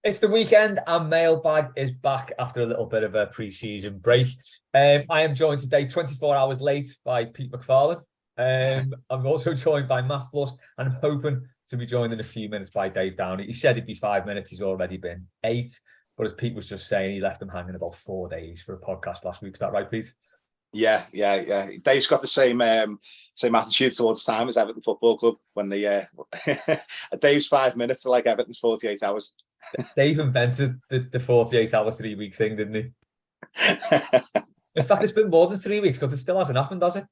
It's the weekend and Mailbag is back after a little bit of a pre-season break. I am joined today 24 hours late by Pete McFarlane. I'm also joined by Matt Flusk, and I'm hoping to be joined in a few minutes by Dave Downey. He said it'd be 5 minutes. He's already been 8. But as Pete was just saying, he left him hanging about 4 days for a podcast last week. Is that right, Pete? Yeah. Dave's got the same attitude towards time as Everton Football Club. When Dave's 5 minutes are like Everton's 48 hours. Dave invented the 48-hour 3-week thing, didn't he? In fact, it's been more than 3 weeks because it still hasn't happened, has it?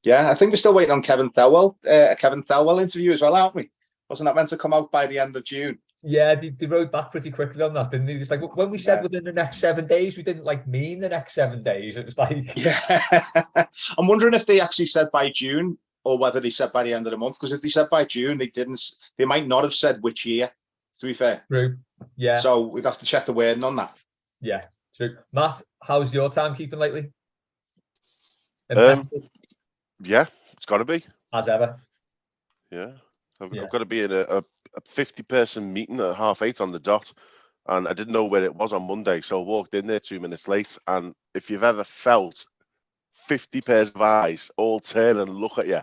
Yeah, I think we're still waiting on Kevin Thelwell, a Kevin Thelwell interview as well, aren't we? Wasn't that meant to come out by the end of June? Yeah, they wrote back pretty quickly on that, didn't they? It's like when we said within the next 7 days, we didn't mean the next 7 days. It was like, yeah. I'm wondering if they actually said by June or whether they said by the end of the month. Because if they said by June, they didn't. They might not have said which year. To be fair, true. Yeah. So we'd have to check the wording on that. Yeah, true. Matt, how's your timekeeping lately? Yeah, it's got to be as ever. Yeah, I've got to be in a 50-person meeting at 8:30 on the dot, and I didn't know where it was on Monday, so I walked in there 2 minutes late. And if you've ever felt 50 pairs of eyes all turn and look at you,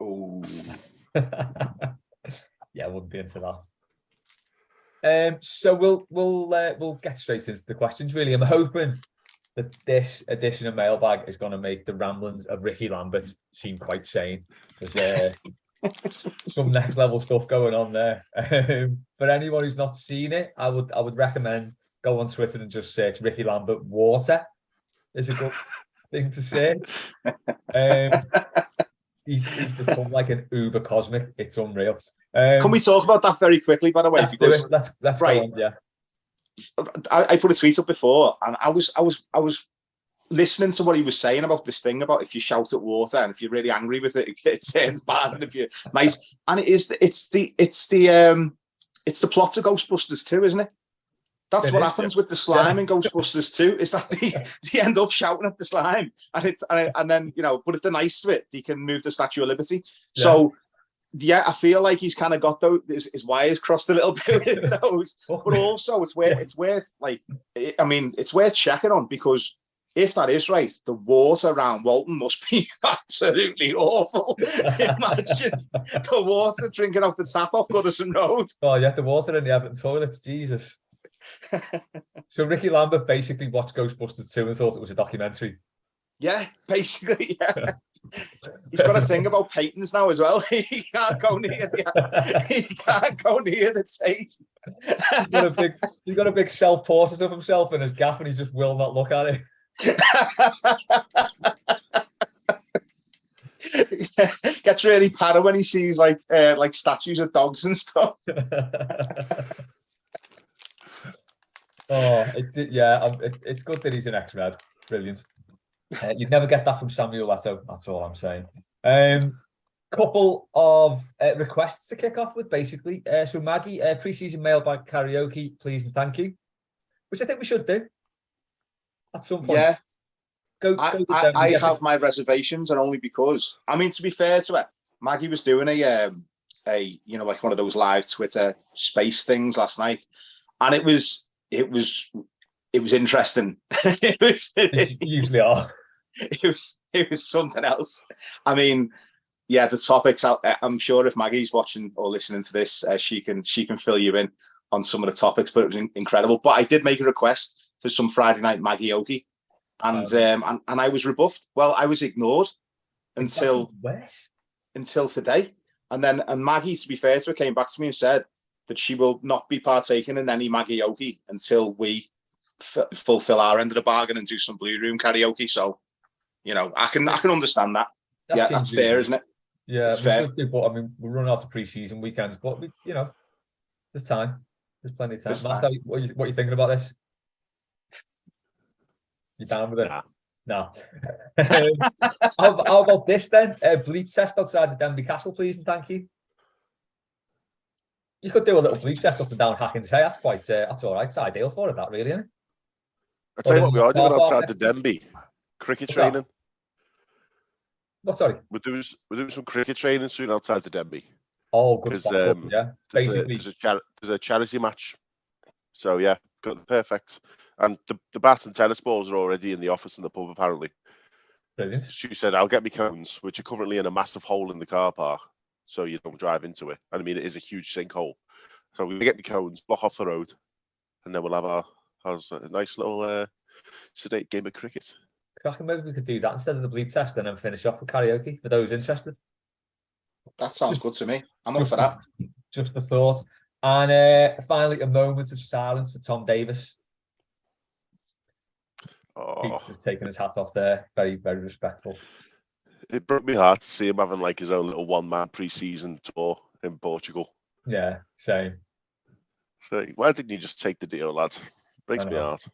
oh, yeah, I wouldn't be into that. So we'll get straight into the questions. Really, I'm hoping that this edition of Mailbag is going to make the ramblings of Ricky Lambert seem quite sane. There's some next level stuff going on there. For anyone who's not seen it, I would recommend go on Twitter and just search Ricky Lambert water. Is a good thing to search. He's become like an uber cosmic. It's unreal. Can we talk about that very quickly, by the way? Let's right. Go on, yeah. I put a tweet up before, and I was listening to what he was saying about this thing about if you shout at water and if you're really angry with it, it turns bad, and if you're nice, and it's the plot to Ghostbusters 2, isn't it? That's what happens with the slime in Ghostbusters 2. Is that they end up shouting at the slime, and then but if they're nice to it, they can move the Statue of Liberty. Yeah. So. Yeah, I feel like he's kind of got those. His wires crossed a little bit with those, but also it's worth checking on, because if that is right, the water around Walton must be absolutely awful. Imagine the water drinking off the tap off Goodison Road. Oh yeah, the water in the Everton toilets, Jesus. So Ricky Lambert basically watched Ghostbusters 2 and thought it was a documentary. Yeah, basically, yeah. He's got a thing about patents now as well. He can't go near the tape. He's got a big self-portrait of himself in his gaff, and he just will not look at it. Gets really paranoid when he sees like statues of dogs and stuff. It's good that he's an ex-Red. Brilliant. You'd never get that from Samuel Eto'o. That's all I'm saying. Couple of requests to kick off with, basically. So Maggie, pre-season Mailbag Karaoke, please and thank you, which I think we should do at some point. Yeah. I have my reservations, and only because, I mean, to be fair to her, Maggie was doing a like one of those live Twitter space things last night, and it was interesting. It usually are. It was something else. I mean, yeah, the topics. I'm sure if Maggie's watching or listening to this, she can fill you in on some of the topics. But it was incredible. But I did make a request for some Friday night Maggie-oke, and I was rebuffed. Well, I was ignored until today. And Maggie, to be fair to her, came back to me and said that she will not be partaking in any Maggie-oke until we fulfill our end of the bargain and do some Blue Room karaoke. So, I can understand that. That's fair, isn't it? Yeah, it's fair. But I mean, we're running out of pre-season weekends, but there's time. There's plenty of time. Matt, what are you thinking about this? You down with it? No. How about this then? Bleep test outside the Denbigh Castle, please and thank you. You could do a little bleep test up and down Hackins. Hey, that's all right. It's ideal for it, that really, isn't it? I tell you what, we are doing outside the Denbigh. Cricket training. What, sorry? We're doing some cricket training soon outside the Denbigh. Oh, good stuff. Yeah. Basically, there's a charity match So yeah, got the perfect. And the bat and tennis balls are already in the office in the pub apparently. Brilliant. She said, "I'll get me cones, which are currently in a massive hole in the car park, so you don't drive into it. And I mean, it is a huge sinkhole. So we're gonna get me cones, block off the road, and then we'll have a nice little sedate game of cricket." I reckon maybe we could do that instead of the bleep test and then finish off with karaoke for those interested. That sounds good to me. I'm up for that. Just a thought. And finally, a moment of silence for Tom Davies. He's just taking his hat off there. Very, very respectful. It broke me heart to see him having like his own little one-man pre-season tour in Portugal. Yeah, same. So why didn't you just take the deal, lad? Breaks me heart.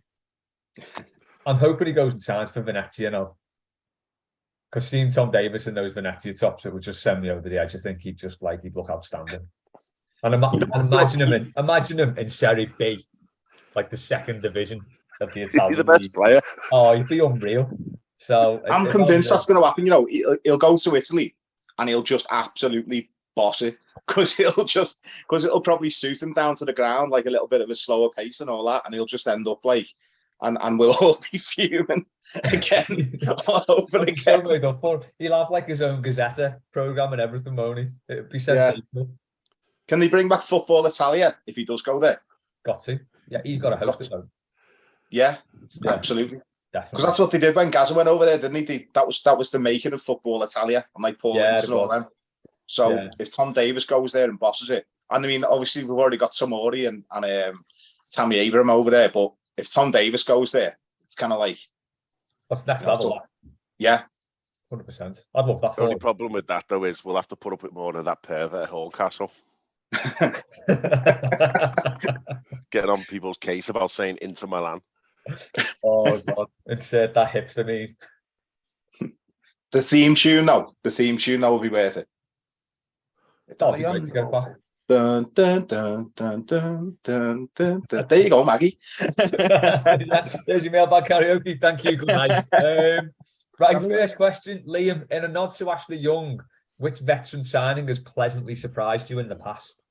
I'm hoping he goes and signs for Venezia now. Because seeing Tom Davies in those Venezia tops, it would just send me over the edge. I think he'd look outstanding. And imagine him in Serie B, like the second division of the Italian. He'd be the best player. Oh, he'd be unreal. So I'm convinced that's going to happen. You know, he'll go to Italy and he'll just absolutely boss it because it'll probably suit him down to the ground, like a little bit of a slower pace and all that, and he'll just end up like, and we'll all be fuming again all over again. He'll have like his own Gazzetta program and everything, won't he? It'd be sensational. Yeah. Can they bring back Football Italia if he does go there? Got to. Yeah, he's got to host it though. Yeah, absolutely. Definitely. Because that's what they did when Gazza went over there, didn't he? That was the making of Football Italia and like Paul Ince and all them. So if Tom Davies goes there and bosses it, and I mean, obviously we've already got Tomori and Tammy Abraham over there, but if Tom Davies goes there, it's kind of like what's next level? Yeah, 100%. I'd love that. The only problem with that though is we'll have to put up with more of that pervert Horncastle. Getting on people's case about saying Inter Milan. Oh God, insert that hipster meme. The theme tune now will be worth it. That'll be great to get back. Dun, dun, dun, dun, dun, dun, dun, dun. There you go, Maggie. There's your mailbag karaoke. Thank you. Good night. Right, first question, Liam. In a nod to Ashley Young, which veteran signing has pleasantly surprised you in the past?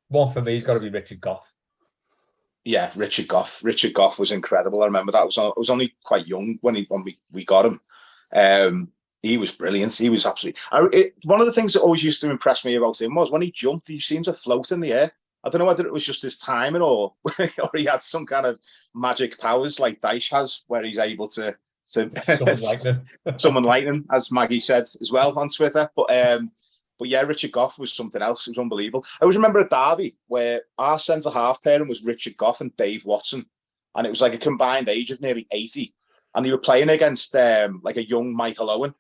One for me has got to be Richard Goff. Yeah, Richard Goff. Richard Goff was incredible. I remember that. I was only quite young when we got him. He was brilliant. He was absolutely. One of the things that always used to impress me about him was when he jumped, he seemed to float in the air. I don't know whether it was just his timing or he had some kind of magic powers like Dyche has, where he's able to summon lightning, as Maggie said as well on Twitter. But yeah, Richard Goff was something else. It was unbelievable. I always remember a derby where our centre-half pairing was Richard Goff and Dave Watson. And it was like a combined age of nearly 80. And they were playing against like a young Michael Owen.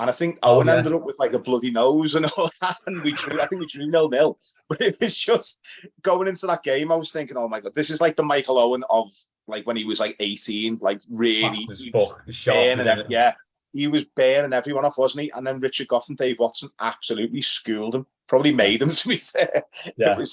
And I think Owen ended up with like a bloody nose and all that. And I think we drew 0-0. But it was just going into that game, I was thinking, oh my God, this is like the Michael Owen of like when he was like 18, like really burning. Yeah. He was burning everyone off, wasn't he? And then Richard Goff and Dave Watson absolutely schooled him. Probably made him, to be fair. Yeah. It was,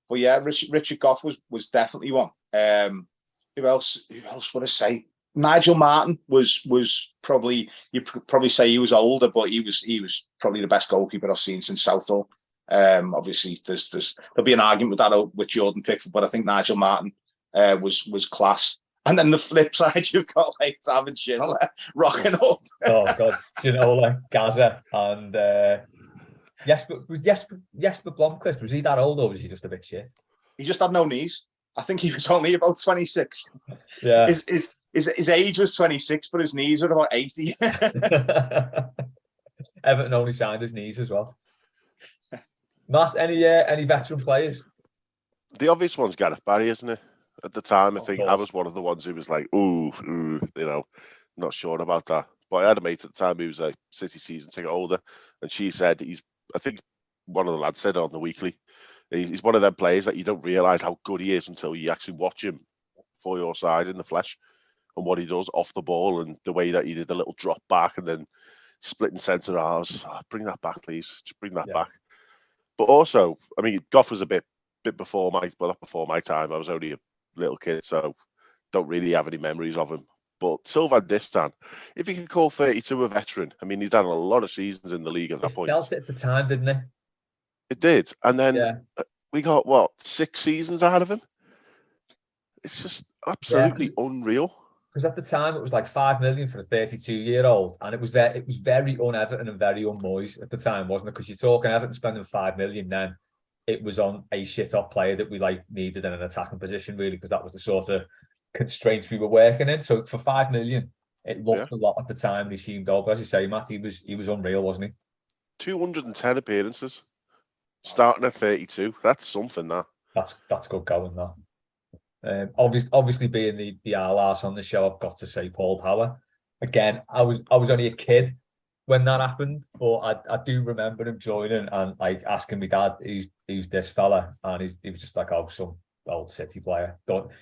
but yeah, Richard Goff was definitely one. Who else would I say? Nigel Martin was probably, you'd probably say he was older, but he was probably the best goalkeeper I've seen since Southall. Obviously, there'll be an argument with that with Jordan Pickford, but I think Nigel Martin was class. And then the flip side, you've got like David Ginola rocking up. Oh God, Ginola, Gaza, and Jesper Blomqvist. Was he that old or was he just a bit shit? He just had no knees. I think he was only about 26. Yeah, his age was 26, but his knees were about 80. Everton only signed his knees as well. Matt, any veteran players? The obvious one's Gareth Barry, isn't it? At the time, I think I was one of the ones who was like, ooh, not sure about that. But I had a mate at the time who was a City season ticket holder, and she said I think one of the lads said on the weekly, he's one of them players that you don't realise how good he is until you actually watch him for your side in the flesh and what he does off the ball and the way that he did the little drop back and then splitting centre halves. Oh, bring that back, please. Just bring that back. But also, I mean, Goff was a bit before not before my time. I was only a little kid, so don't really have any memories of him. But Sylvain Distin, if you can call 32 a veteran, I mean, he's done a lot of seasons in the league at that point. He felt it at the time, didn't he? It did. And then we got what, 6 seasons out of him? It's just absolutely unreal. Because at the time it was like 5 million for a 32-year-old, and it was very un-Everton and very un-Moyes at the time, wasn't it? Because you're talking Everton spending 5 million then. It was on a shit-off player that we needed in an attacking position, really, because that was the sort of constraints we were working in. So for 5 million, it looked a lot at the time, and he seemed old. But as you say, Matt, he was unreal, wasn't he? 210 appearances, starting at 32. That's something. That's good going. That obviously being the arse on the show, I've got to say Paul Power. Again, I was only a kid when that happened, but I do remember him joining and asking my dad, who's this fella, and he was just like, oh, some old City player.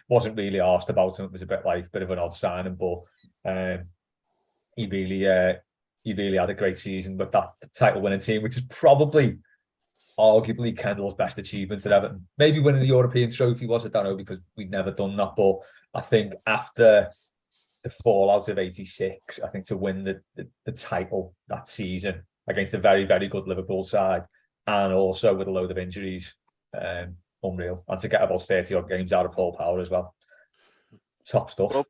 Wasn't really asked about him. It was a bit of an odd signing, but he really had a great season with that title-winning team, which is probably arguably Kendall's best achievement at Everton. Maybe winning the European trophy was, I don't know, because we'd never done that, but I think after the fallout of '86, I think to win the title that season against a very, very good Liverpool side, and also with a load of injuries, unreal. And to get about 30 odd games out of Paul Power as well. Top stuff. Well,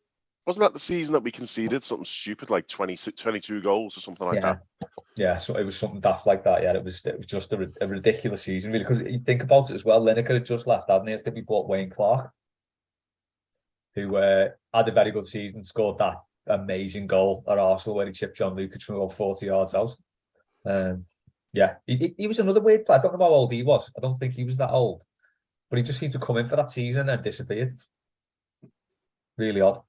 wasn't that the season that we conceded something stupid like 22 goals or something like that? Yeah, so it was something daft like that. Yeah, it was just a ridiculous season, really, because you think about it as well. Lineker had just left, hadn't he? I think we bought Wayne Clark, who had a very good season, scored that amazing goal at Arsenal where he chipped John Lukic from about 40 yards out. He was another weird player. I don't know how old he was. I don't think he was that old, but he just seemed to come in for that season and then disappeared. Really odd.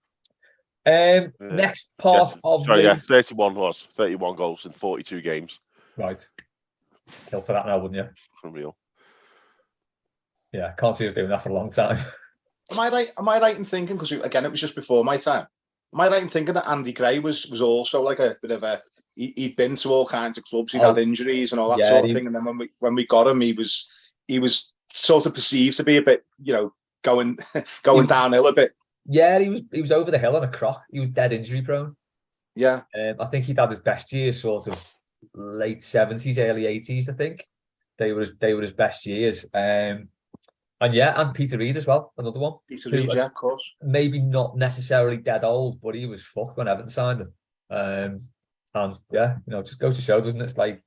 Next part of 31 goals in 42 games. Right. Kill for that now, wouldn't you? Unreal. Yeah, can't see us doing that for a long time. Am I right in thinking, because again, it was just before my time, am I right in thinking that Andy Gray was also like a bit of a, he'd been to all kinds of clubs, he'd had injuries and all that sort of thing, and then when we got him, he was sort of perceived to be a bit, going downhill a bit. Yeah, he was over the hill on a croc. He was dead injury prone. Yeah. I think he'd had his best years sort of late 70s, early 80s, I think. They were his best years. And Peter Reid as well, another one. Peter Reid, yeah, of course. Maybe not necessarily dead old, but he was fucked when Everton signed him. And yeah, just goes to show, doesn't it? It's like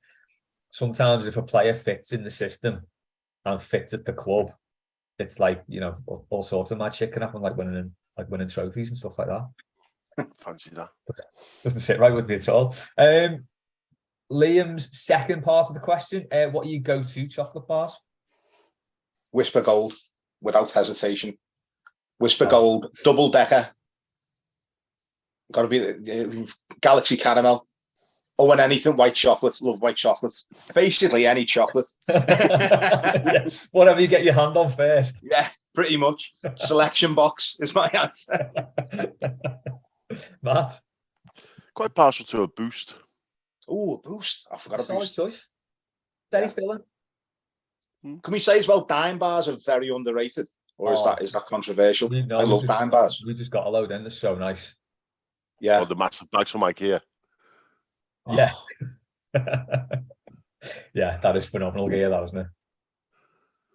sometimes if a player fits in the system and fits at the club, it's like, all sorts of mad shit can happen, like winning trophies and stuff like that. Fancy that. Doesn't sit right with me at all. Liam's second part of the question, what are your go-to chocolate bars? Whisper Gold, without hesitation. Whisper Gold, double decker. Got to be Galaxy Caramel. Oh, and anything white chocolate. Love white chocolate. Basically any chocolate. Yes. Whatever you get your hand on first. Yeah, pretty much. Selection box is my answer. Matt? Quite partial to a Boost. Oh, a Boost. I forgot a Boost. Solid choice. Very filling. Can we say as well, Dime bars are very underrated? Or is that controversial? I love Dime bars. We just got a load in. They're so nice. Yeah. Or the massive bags from IKEA. Yeah. Yeah, that is phenomenal gear, that, isn't it?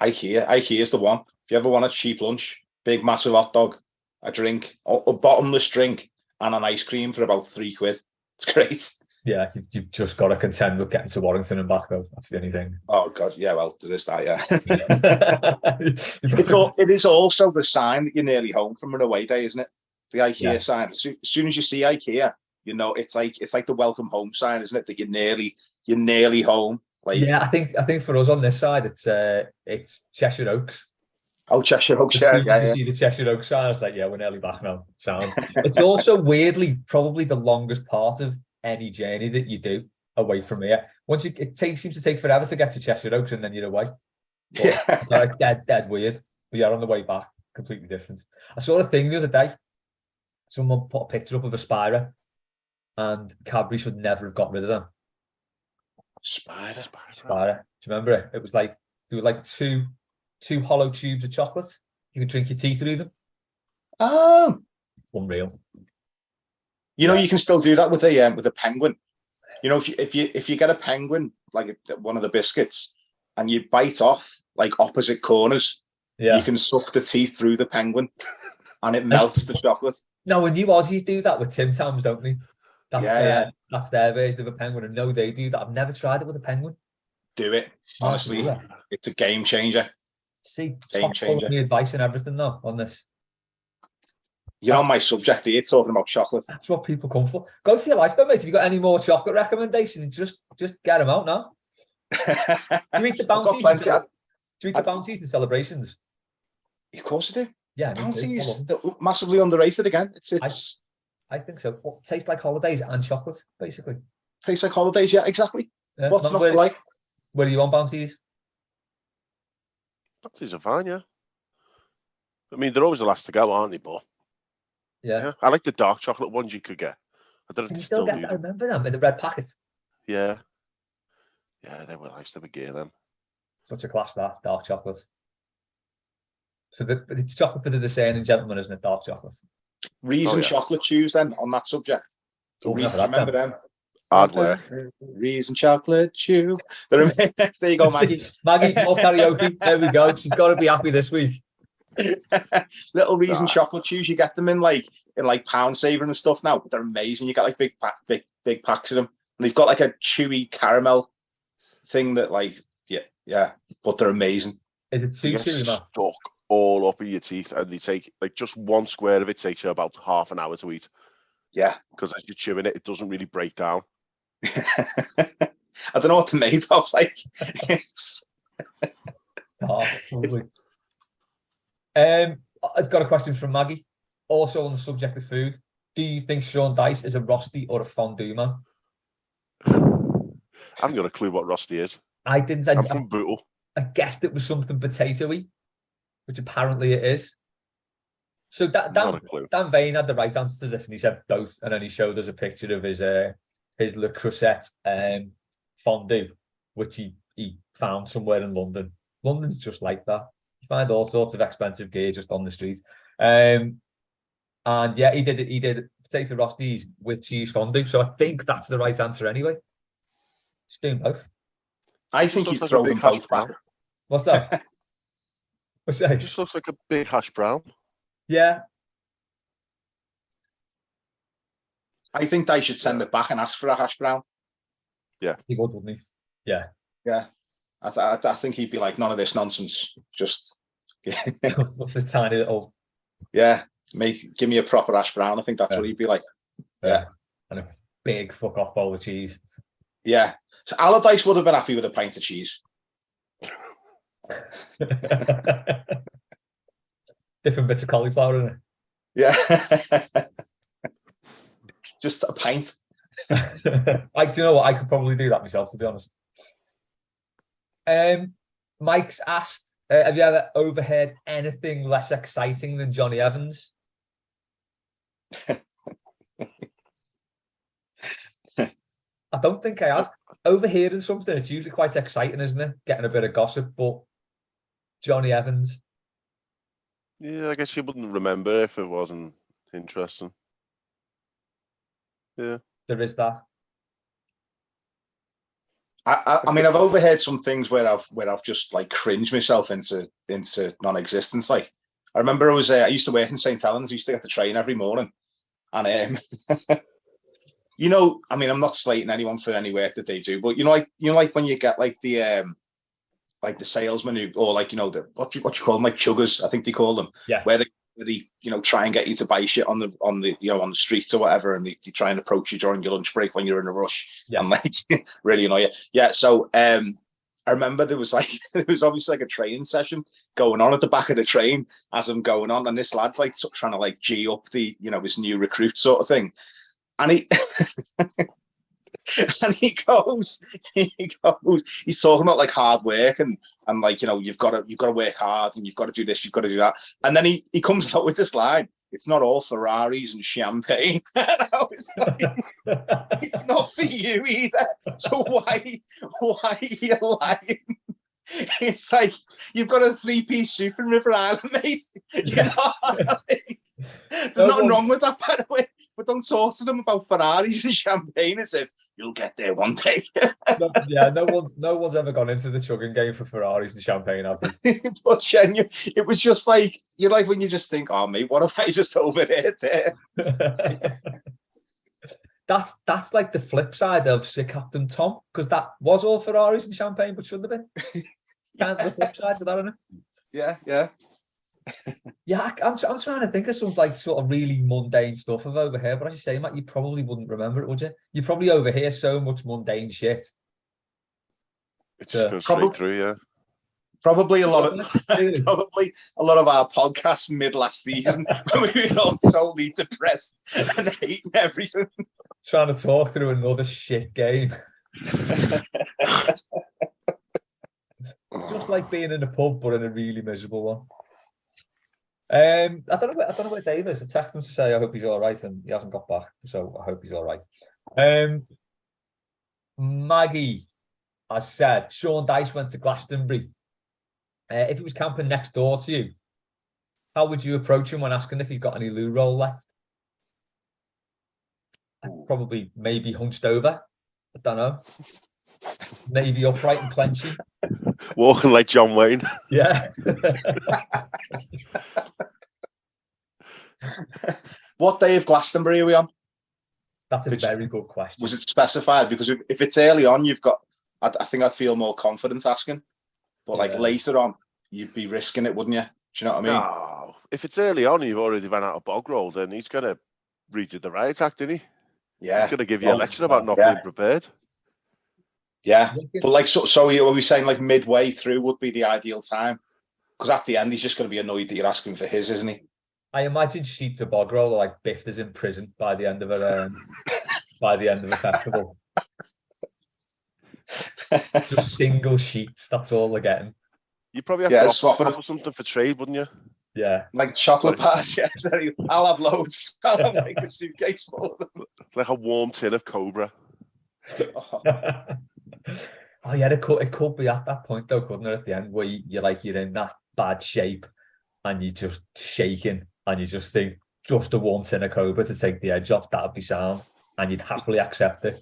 IKEA is the one. If you ever want a cheap lunch, big massive hot dog, a drink, a bottomless drink, and an ice cream for about £3. It's great. Yeah, you've just got to contend with getting to Warrington and back, though. That's the only thing. Oh God, yeah. Well, there is that. Yeah. It is also the sign that you're nearly home from an away day, isn't it? The IKEA sign. As soon as you see IKEA, it's like the welcome home sign, isn't it? That you're nearly home. Like, yeah, I think for us on this side, it's Cheshire Oaks. Oh, Cheshire Oaks, yeah. See the Cheshire Oaks sign, it's like, yeah, we're nearly back now. Sound. It's also weirdly probably the longest part of any journey that you do away from here. Seems to take forever to get to Cheshire Oaks, and then you're away. But, like dead weird. But yeah, on the way back, completely different. I saw a thing the other day. Someone put a picture up of a Spira, and Cadbury should never have got rid of them. Spira. Do you remember it? It was like there were like two hollow tubes of chocolate. You could drink your tea through them. Oh, unreal. You can still do that with a penguin. If you get a penguin, like one of the biscuits, and you bite off like opposite corners. Yeah. You can suck the teeth through the penguin, and it melts the chocolate. No, and you Aussies do that with Tim Tams, don't they? That's their version of a penguin, and no, they do that. I've never tried it with a penguin. Do it. Honestly, it's a game changer. See, top quality advice and everything though on this. You're on my subject here, talking about chocolate. That's what people come for. Go for your life, mate. If you've got any more chocolate recommendations, just get them out now. Do you eat the bounties? Do you eat the bounties and celebrations? Of course I do. Yeah, bounties massively underrated again. I think so. Well, tastes like holidays and chocolate, basically. Tastes like holidays, yeah, exactly. Yeah, what's not to like? Where do you want bounties? Bounties are fine, yeah. I mean, they're always the last to go, aren't they? But yeah, I like the dark chocolate ones you could get. I don't know if you still get. I remember them in the red packet. Yeah, they were nice. They were gear them. Such a class, that dark chocolate. So it's chocolate for the discerning gentleman, isn't it? Dark chocolate. Reason chocolate chews then on that subject. Remember them? Hard work. Reason chocolate chew. There you go, Maggie. Maggie, more karaoke. There we go. She's got to be happy this week. Little Reason chocolate chews. You get them in like Pound Saver and stuff now, but they're amazing. You got like big packs of them, and they've got like a chewy caramel thing that but they're amazing. Is it too chewy, man? Stuck all up in your teeth, and they take like just one square of it takes you about half an hour to eat. Yeah, because as you're chewing it, it doesn't really break down. I don't know what they're made of. Like, I've got a question from Maggie, also on the subject of food. Do you think Sean Dyche is a rösti or a fondue man? I haven't got a clue what rösti is. I didn't. I'm from Bootle. I guessed it was something potatoey, which apparently it is. So Dan Vane had the right answer to this, and he said both, and then he showed us a picture of his Le Creuset fondue, which he found somewhere in London. London's just like that. You find all sorts of expensive gear just on the street. And yeah, he did potato röstis with cheese fondue. So I think that's the right answer anyway. He's doing both. I think he'd throw them both back. What's that? What's that? It just looks like a big hash brown. Yeah. I think they should send it back and ask for a hash brown. Yeah. He would, wouldn't he? Yeah. Yeah. I think he'd be like, none of this nonsense. Just what's this tiny little... Yeah. Give me a proper hash brown. I think that's what he'd be like. Yeah. And a big fuck off bowl of cheese. Yeah. So Allardyce would have been happy with a pint of cheese. Different bits of cauliflower in it. Yeah. Just a pint. Do you know what? I could probably do that myself, to be honest. Mike's asked, have you ever overheard anything less exciting than Jonny Evans? I don't think I have. Overhearing something, it's usually quite exciting, isn't it? Getting a bit of gossip, but Jonny Evans. Yeah, I guess you wouldn't remember if it wasn't interesting. Yeah. There is that. I mean, I've overheard some things where I've just like cringed myself into non-existence. Like, I remember I used to work in St. Helens. I used to get the train every morning, and you know, I mean, I'm not slating anyone for any work that they do, but you know, like when you get like the salesman who, or like, you know, the what you call them, like chuggers, I think they call them, yeah, where they you know, try and get you to buy shit on the you know, on the streets or whatever, and they try and approach you during your lunch break when you're in a rush, and like really annoy you. Yeah, so I remember there was obviously like a training session going on at the back of the train as I'm going on, and this lad's like trying to like G up the, you know, his new recruit sort of thing, and he and he goes, he's talking about like hard work and like, you know, you've got to work hard and you've got to do this, you've got to do that. And then he comes out with this line, it's not all Ferraris and champagne. And I was like, it's not for you either. So why are you lying? It's like, you've got a 3-piece suit from River Island, mate. You know? There's nothing wrong with that, by the way. but don't talk to them about Ferraris and champagne as if you'll get there one day. No one's ever gone into the chugging game for Ferraris and champagne, have they? But it was just like, you're like, when you just think, oh mate, what if I just overheard there? That's like the flip side of Sir Captain Tom, because that was all Ferraris and champagne, but shouldn't have been. Kind of the flip side to that, isn't it? Yeah. Yeah, I'm trying to think of some like sort of really mundane stuff I've overheard, but as you say, Matt, you probably wouldn't remember it, would you? You probably overhear so much mundane shit. It just goes straight through, yeah. Probably a lot of our podcasts mid last season when we were all totally depressed and hating everything. Trying to talk through another shit game. Just like being in a pub, but in a really miserable one. I don't know where Dave is. I texted him to say I hope he's all right, and he hasn't got back, so I hope he's all right. Maggie has said Sean Dyche went to Glastonbury. If he was camping next door to you, how would you approach him when asking if he's got any loo roll left? Probably maybe hunched over. I don't know. Maybe upright and clenching. Walking like John Wayne. Yeah. What day of Glastonbury are we on? That's a very good question. Was it specified? Because if it's early on, I think I'd feel more confident asking. But like later on, you'd be risking it, wouldn't you? Do you know what I mean? No. If it's early on, you've already run out of bog roll, then he's going to read you the riot act, isn't he? Yeah. He's going to give you a lecture about not being prepared. Yeah. But like, so are we saying like midway through would be the ideal time? Because at the end, he's just going to be annoyed that you're asking for his, isn't he? I imagine sheets of bog roll are like biffed as in prison by the end of a festival. Just single sheets, that's all they're getting. You probably have to offer something for trade, wouldn't you? Yeah. Like chocolate bars, yeah. I'll have loads. I'll have like a suitcase full of them. Like a warm tin of Cobra. Oh yeah, it could be at that point though, couldn't it? At the end where you're in that bad shape and you're just shaking and you just think just a warm tin of Cobra to take the edge off, that'd be sound, and you'd happily accept it.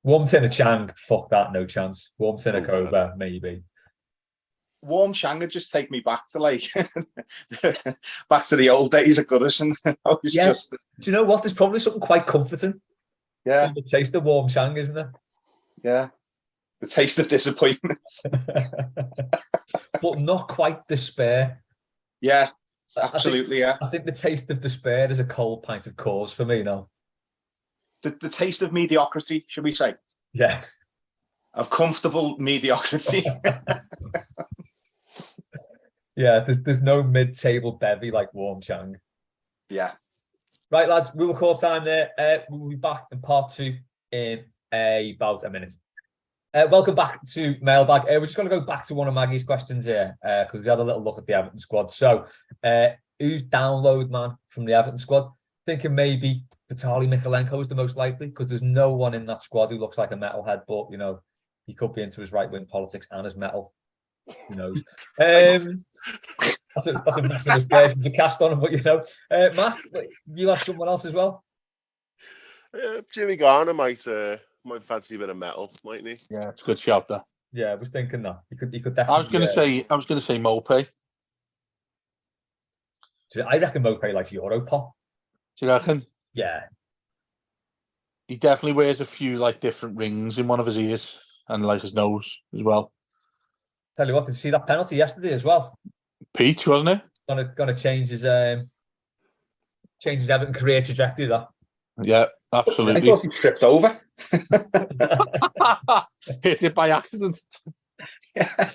Warm tin of Chang, fuck that, no chance. Warm tin of Cobra, maybe. Warm Chang would just take me back to like back to the old days of Goodison. Do you know what? There's probably something quite comforting. Yeah. The taste of warm Chang, isn't it? Yeah. The taste of disappointment. But not quite despair. Yeah, absolutely, I think the taste of despair is a cold pint of cause for me now. The taste of mediocrity, should we say? Yeah. Of comfortable mediocrity. Yeah, there's no mid-table bevy like warm Chang. Yeah. Right, lads, we will call time there. We'll be back in part 2 in about a minute. Welcome back to Mailbag. We're just going to go back to one of Maggie's questions here because we had a little look at the Everton squad. So, who's download man from the Everton squad? Thinking maybe Vitaly Mikalenko is the most likely because there's no one in that squad who looks like a metalhead, but, you know, he could be into his right-wing politics and his metal. Who knows? That's a massive aspersion to cast on him, but, you know. Matt, you have someone else as well? Jimmy Garner might fancy a bit of metal, mightn't he? Yeah, it's a good shout there. Yeah, I was thinking that. He could definitely. I was gonna say Mopey. I reckon Mopey likes Europop. Do you reckon? Yeah. He definitely wears a few like different rings in one of his ears and like his nose as well. Tell you what, did you see that penalty yesterday as well? Peach, wasn't it? Gonna change his Everton career trajectory. That. Yeah, absolutely. I thought he tripped over. Hit it by accident. Yeah.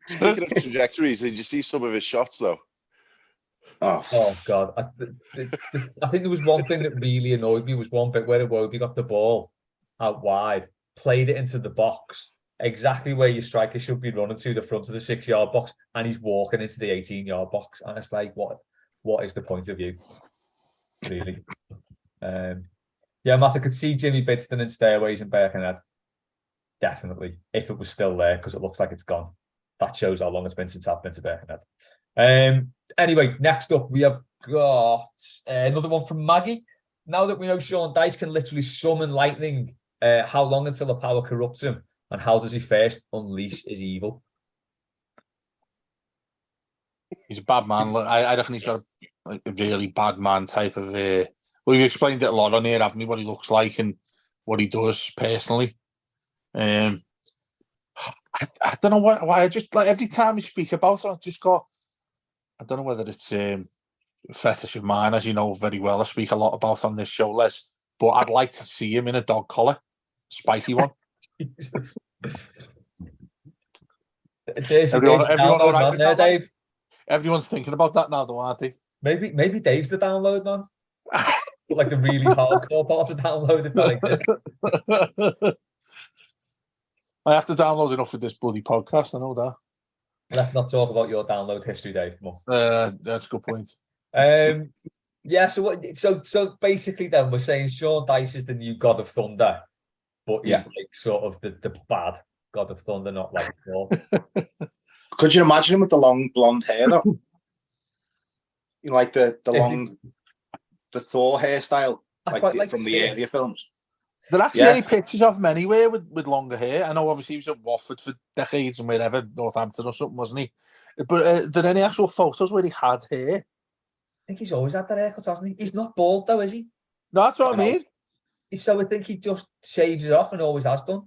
Speaking of trajectories, did you see some of his shots though? Oh God! I think there was one thing that really annoyed me was one bit where Iwobi got the ball out wide, played it into the box, exactly where your striker should be running to, the front of the 6-yard box, and he's walking into the 18-yard box, and it's like, what is the point of view, really? Yeah, Matt, I could see Jimmy Bidston in Stairways in Birkenhead, definitely, if it was still there, because it looks like it's gone. That shows how long it's been since I've been to Birkenhead. Anyway, next up, we have got another one from Maggie. Now that we know Sean Dyche can literally summon lightning, how long until the power corrupts him? And how does he first unleash his evil? He's a bad man. Look, I reckon he's got like a really bad man type of. Well, we've explained it a lot on here, haven't we? What he looks like and what he does personally. I don't know why. I just like every time we speak about it, I just got. I don't know whether it's a fetish of mine, as you know very well. I speak a lot about on this show, Les. But I'd like to see him in a dog collar, spiky one. Everyone's thinking about that now, though, aren't they? Maybe Dave's the download man. Like the really hardcore part to download. If that exists. I have to download enough for this bloody podcast. I know that. Let's not talk about your download history, Dave. That's a good point. Yeah. So basically, then we're saying Sean Dyche is the new God of Thunder, but he's like sort of the bad God of Thunder, not like Thor. Could you imagine him with the long blonde hair though? You know, like the Thor hairstyle, like from the earlier films. There are actually any pictures of him anywhere with longer hair. I know obviously he was at Watford for decades and wherever, Northampton or something, wasn't he? But are there any actual photos where he had hair? I think he's always had that haircut, hasn't he? He's not bald though, is he? No, that's what I mean. So I think he just shaves it off and always has done.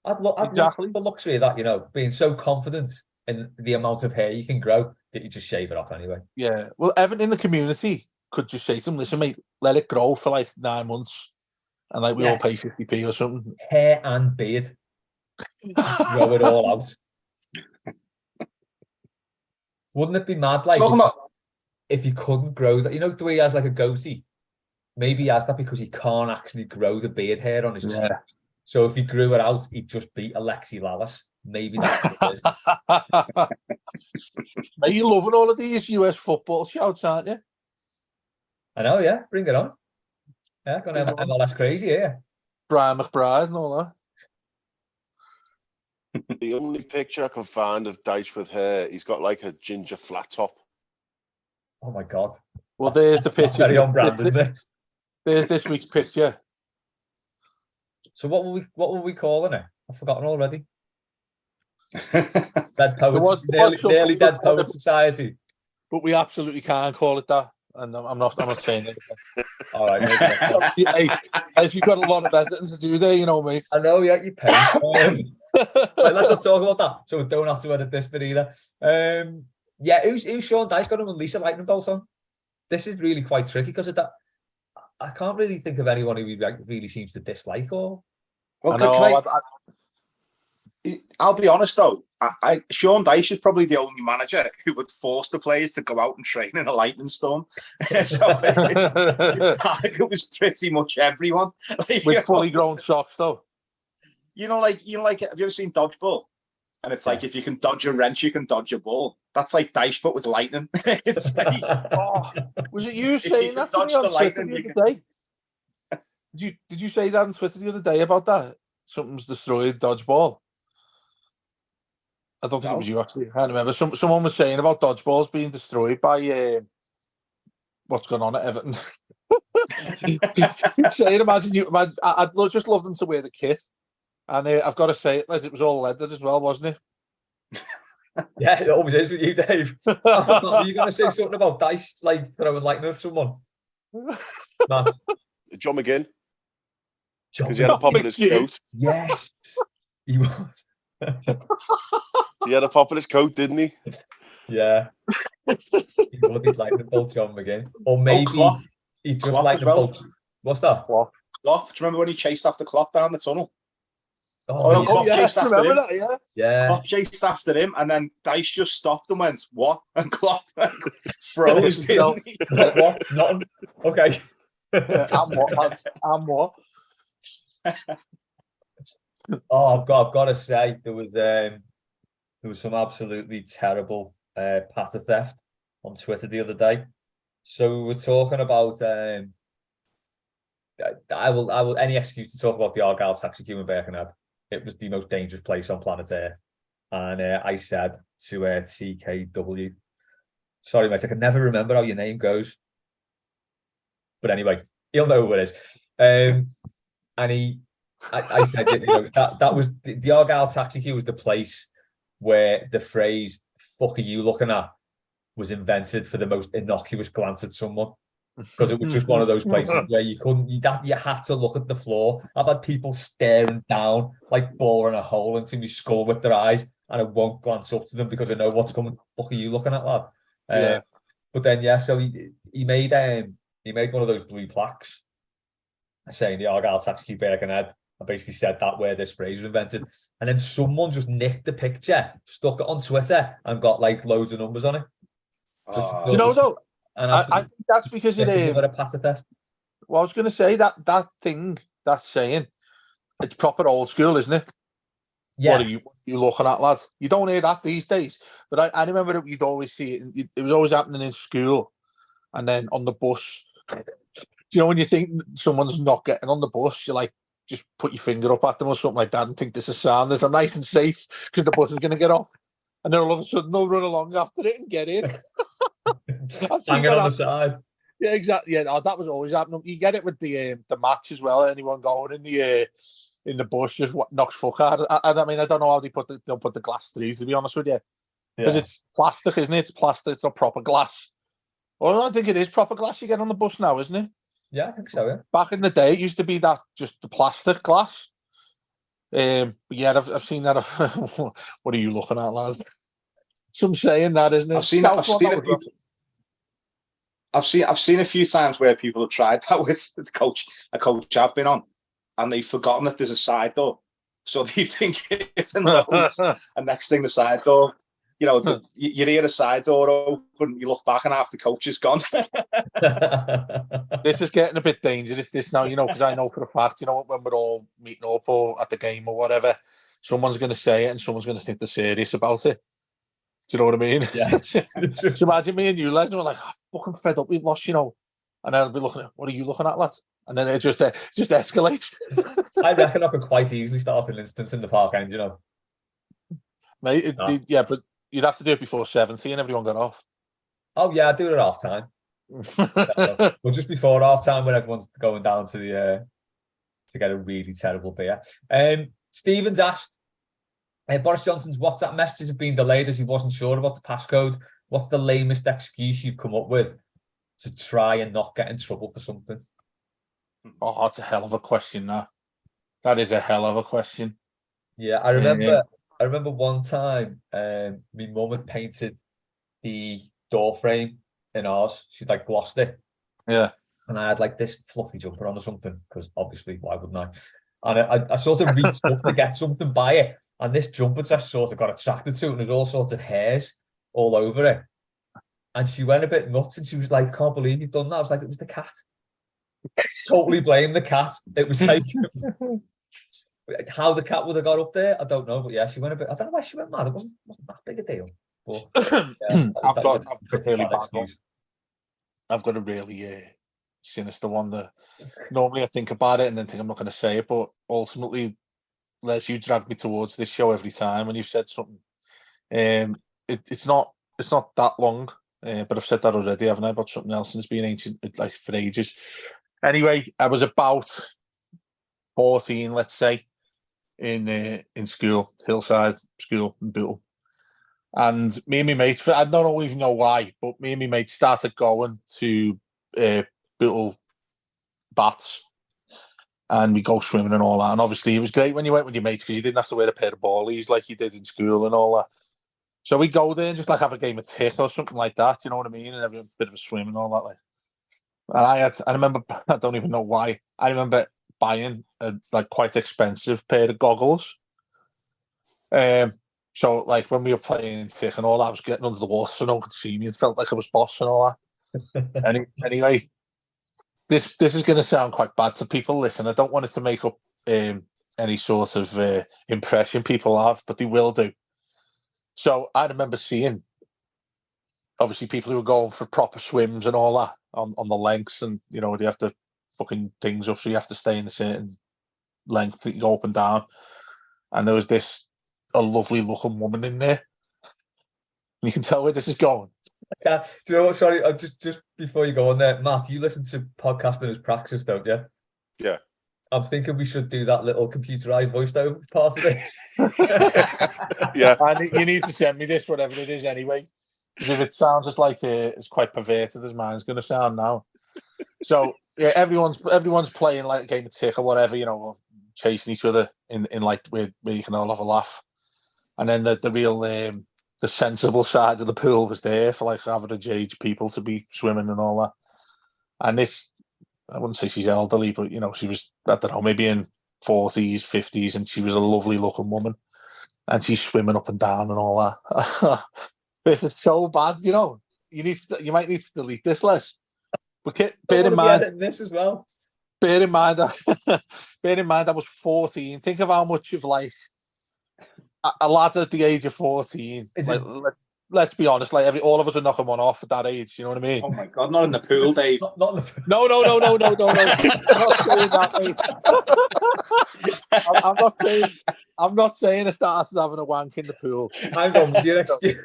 I'd love the luxury of that, you know, being so confident in the amount of hair you can grow that you just shave it off anyway. Yeah. Well, everyone in the community could just say to him, listen, mate, let it grow for like 9 months and like we all pay 50p or something. Hair and beard. Just grow it all out. Wouldn't it be mad like if you couldn't grow that? You know, the way he has like a goatee? Maybe he has that because he can't actually grow the beard hair on his chin. So if he grew it out, he'd just beat Alexi Lalas. Maybe that's what it is. Are you loving all of these US football shouts, aren't you? I know, yeah. Bring it on. Yeah, gonna have MLS crazy, yeah. Brian McBride and all that. The only picture I can find of Dyche with hair, he's got like a ginger flat top. Oh my God. Well, there's the picture. Very on brand, isn't it? There's this week's picture. So what were we calling it? I've forgotten already. Dead Poets, nearly Dead Poets Society. But we absolutely can't call it that. And I'm not saying it. All right. As you've got a lot of editing to do there, you know, mate. I know, yeah, you pay. Let's not talk about that. So we don't have to edit this bit either. Who's Sean Dyche got him and Lisa lightning bolt on? This is really quite tricky because of that. I can't really think of anyone who he really seems to dislike or. Well, I'll be honest though. Sean Dyche is probably the only manager who would force the players to go out and train in a lightning storm. So it was pretty much everyone. With fully grown socks though. You know, have you ever seen dodgeball? And it's like if you can dodge a wrench, you can dodge a ball. That's like Dyche, but with lightning. It's like, was it you saying that to me on Twitter the other day? Did you say that on Twitter the other day about that? Something's destroyed dodgeball. I don't think it was you actually. I can't remember. Someone was saying about dodgeballs being destroyed by what's going on at Everton. Saying, I'd just love them to wear the kit. And I've got to say it, Les, it was all leather as well, wasn't it? Yeah, it always is with you, Dave. Are you going to say something about Dyche, like throwing lightning at someone? Matt. John McGinn. Because he had a pop in his coat. Yes, he was. He had a pop in his coat, didn't he? Yeah. He would. He'd lightning bolt John McGinn. Or maybe he just lightning bolt. What's that? Klopp. Do you remember when he chased after Klopp down the tunnel? Klopp chased after him. That, yeah. Klopp chased after him, and then Dyche just stopped and went, "What?" And Klopp froze. Didn't he? What? Nothing. Okay. I'm what? Oh, I've got to say there was some absolutely terrible patter theft on Twitter the other day. So we were talking about I will any excuse to talk about the Argyle taxi queue in Birkenhead. It was the most dangerous place on planet Earth, and I said to TKW, "Sorry, mate, I can never remember how your name goes." But anyway, He'll know who it is. And I said that, that was the Argyle taxi queue was the place where the phrase "fuck are you looking at" was invented for the most innocuous glance at someone. Because it was just one of those places where you had to look at the floor. I've had people staring down, like boring a hole into my skull with their eyes, and I won't glance up to them because I know what's coming. Fuck are you looking at, lad? Yeah. But then, so he made one of those blue plaques saying the Argyle tax keep Birkenhead. I basically said that where this phrase was invented. And then someone just nicked the picture, stuck it on Twitter, and got like loads of numbers on it. Though, and I think that's because it a pass test. Well, I was going to say that thing, that saying, it's proper old school, isn't it? Yeah. What are you looking at, lads? You don't hear that these days. But I remember that you'd always see it. It was always happening in school, and then on the bus. Do you know when you think someone's not getting on the bus, you like just put your finger up at them or something like that and think this is sound, this is nice and safe because the bus is going to get off, and then all of a sudden they'll run along after it and get in. Hanging on the side. Yeah, exactly. Yeah, that was always happening. You get it with the match as well. Anyone going in the bus just knocks fuck out. I mean, I don't know how they'll put the glass through, to be honest with you, because it's plastic, isn't it? It's plastic. It's not proper glass. Well, I think it is proper glass you get on the bus now, isn't it? Yeah, I think so, yeah. Back in the day, it used to be that just the plastic glass. But yeah, I've seen that. What are you looking at, lads? Some saying that, isn't it? I've seen a few times where people have tried that with a coach I've been on, and they've forgotten that there's a side door. So they think even loads, and next thing the side door, you hear the side door open, you look back and half the coach is gone. This is getting a bit dangerous, this now, because I know for a fact, when we're all meeting up or at the game or whatever, someone's going to say it and someone's going to think they're serious about it. Do you know what I mean? Yeah. So imagine me and you, lads, and we're like, fucking fed up, we've lost, and I'll be looking at, what are you looking at, lad? And then it just escalates. I reckon I could quite easily start an instance in the park end, Mate, yeah, but you'd have to do it before 70 and everyone got off. Oh, yeah, I'd do it at half time. Well, just before half time when everyone's going down to get a really terrible beer. Stephen's asked, Boris Johnson's WhatsApp messages have been delayed as he wasn't sure about the passcode. What's the lamest excuse you've come up with to try and not get in trouble for something? Oh, that's a hell of a question, that is a hell of a question. Yeah, I remember one time my mum had painted the door frame in ours. She'd like glossed it. Yeah. And I had like this fluffy jumper on or something, because obviously, why wouldn't I? And I sort of reached up to get something by it. And this jumper just sort of got attracted to it, and there's all sorts of hairs all over it. And she went a bit nuts, and she was like, "Can't believe you've done that." I was like, "It was the cat." Totally blame the cat. It was like how the cat would have got up there, I don't know. But yeah, she went a bit. I don't know why she went mad. It wasn't that big a deal. But yeah, I've got a really sinister one that normally I think about it and then think I'm not going to say it, but ultimately, Les, you drag me towards this show every time, and you've said something. It's not that long, but I've said that already, haven't I? About something else, and it's been ancient, like for ages. Anyway, I was about 14, let's say, in school, Hillside School in Bootle, and me and my mates, I don't even know why, but me and my mates started going to Bootle baths. And we go swimming and all that. And obviously, it was great when you went with your mates because you didn't have to wear a pair of ballies like you did in school and all that. So we go there and just like have a game of tick or something like that. You know what I mean? And have a bit of a swim and all that. Like. And I remember, I don't even know why. I remember buying a quite expensive pair of goggles. So like when we were playing tick and all that, I was getting under the water so no one could see me. It felt like I was boss and all that. Anyway. This is going to sound quite bad to people. Listen, I don't want it to make up any sort of impression people have, but they will do. So I remember seeing, obviously, people who were going for proper swims and all that on the lengths, and they have to fucking things up, so you have to stay in a certain length that you go up and down. And there was a lovely looking woman in there. And you can tell where this is going. Do you know what? Sorry, just before you go on there, Matt, you listen to podcasting as practice, don't you? Yeah. I'm thinking we should do that little computerized voiceover part of this. Yeah. And you need to send me this, whatever it is, anyway. Because if it sounds just like it's quite perverted as mine's going to sound now. So yeah, everyone's playing like a game of tick or whatever, or chasing each other in like where you can all have a laugh. And then the real the sensible side of the pool was there for like average age people to be swimming and all that. And this, I wouldn't say she's elderly, but she was, I don't know, maybe in 40s, 50s, and she was a lovely looking woman. And she's swimming up and down and all that. This is so bad, you might need to delete this, Les. But bear in mind this as well. Bear in mind, I was 14. Think of how much of like a lad at the age of 14. Let's be honest, like all of us are knocking one off at that age. You know what I mean? Oh my God, not in the pool, Dave. Not in the pool. No. I'm not saying that, mate. I'm not saying I started having a wank in the pool. Hang on, was your excuse?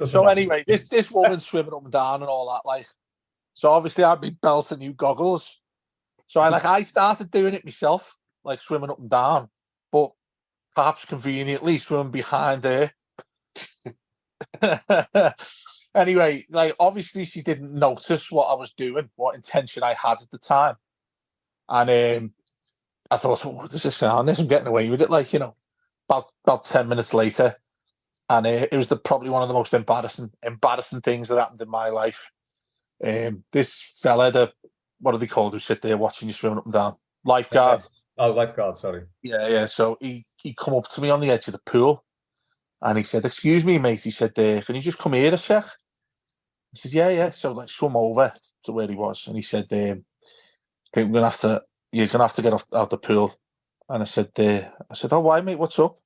So anyway, this woman's swimming up and down and all that, like. So obviously I'd be belting new goggles. So I started doing it myself, like swimming up and down, but perhaps conveniently swimming behind her. Anyway, like obviously she didn't notice what I was doing, what intention I had at the time. And I thought, oh, this is sound this, I'm getting away with it, like, about 10 minutes later. And it was probably one of the most embarrassing things that happened in my life. This fella, what are they called, who sit there watching you swimming up and down? Lifeguard. Oh, lifeguard, sorry. Yeah. So he come up to me on the edge of the pool and he said, "Excuse me, mate." He said, "Can you just come here a sec?" I said, yeah. So like swum over to where he was and he said, you're gonna have to get out the pool. And I said, "Oh, why, mate? What's up?"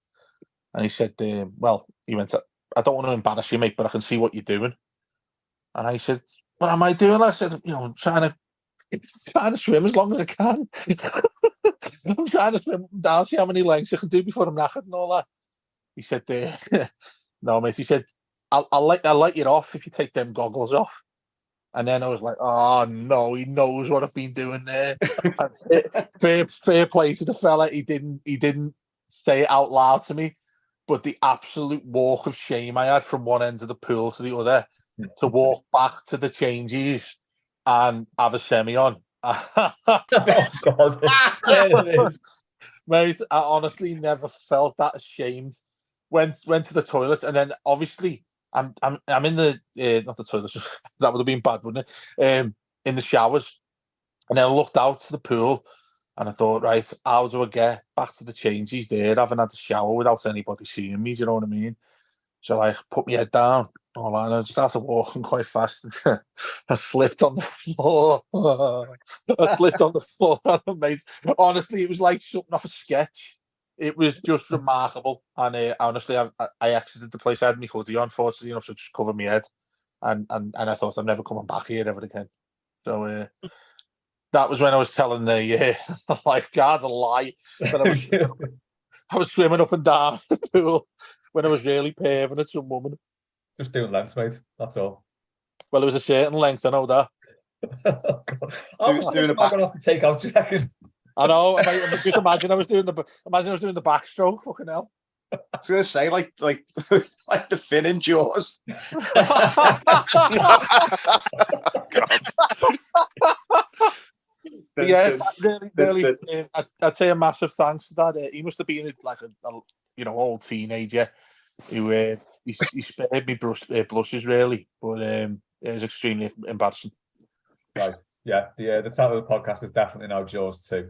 And he said, well, he went, "I don't want to embarrass you, mate, but I can see what you're doing." And I said, "What am I doing?" I said, "I'm trying to swim as long as I can." I'm trying to swim down, see how many lengths I can do before I'm knackered and all that. He said, "No, mate." He said, I'll let you off if you take them goggles off." And then I was like, "Oh no, he knows what I've been doing there." fair play to the fella. He didn't say it out loud to me, but the absolute walk of shame I had from one end of the pool to the other to walk back to the changes and have a semi on. Oh God! There it is. Mate, I honestly never felt that ashamed. Went to the toilet, and then obviously I'm in the not the toilet. That would have been bad, wouldn't it? In the showers, and then I looked out to the pool, and I thought, right, how do I get back to the changes there? I haven't had a shower without anybody seeing me. Do you know what I mean? So I put my head down, all that, and I started walking quite fast. I slipped on the floor. Mate. Honestly, it was like something off a sketch. It was just remarkable. And honestly, I exited the place. I had my hoodie on, fortunately enough, to just cover my head. And I thought, I'm never coming back here ever again. So that was when I was telling the lifeguard a lie. That I was swimming up and down the pool when I was really paving at some woman. Just doing lengths, mate. That's all. Well, it was a certain length, I know that. Oh, God. I was going to have to take out, do you reckon? I know. Just imagine I was doing the backstroke. Fucking hell. I was going to say, like the fin in Jaws. Yeah, really. I'd say a massive thanks to that. He must have been like a old teenager who he spared me blushes really, but it was extremely embarrassing. Right. Yeah. The title of the podcast is definitely now Jaws 2.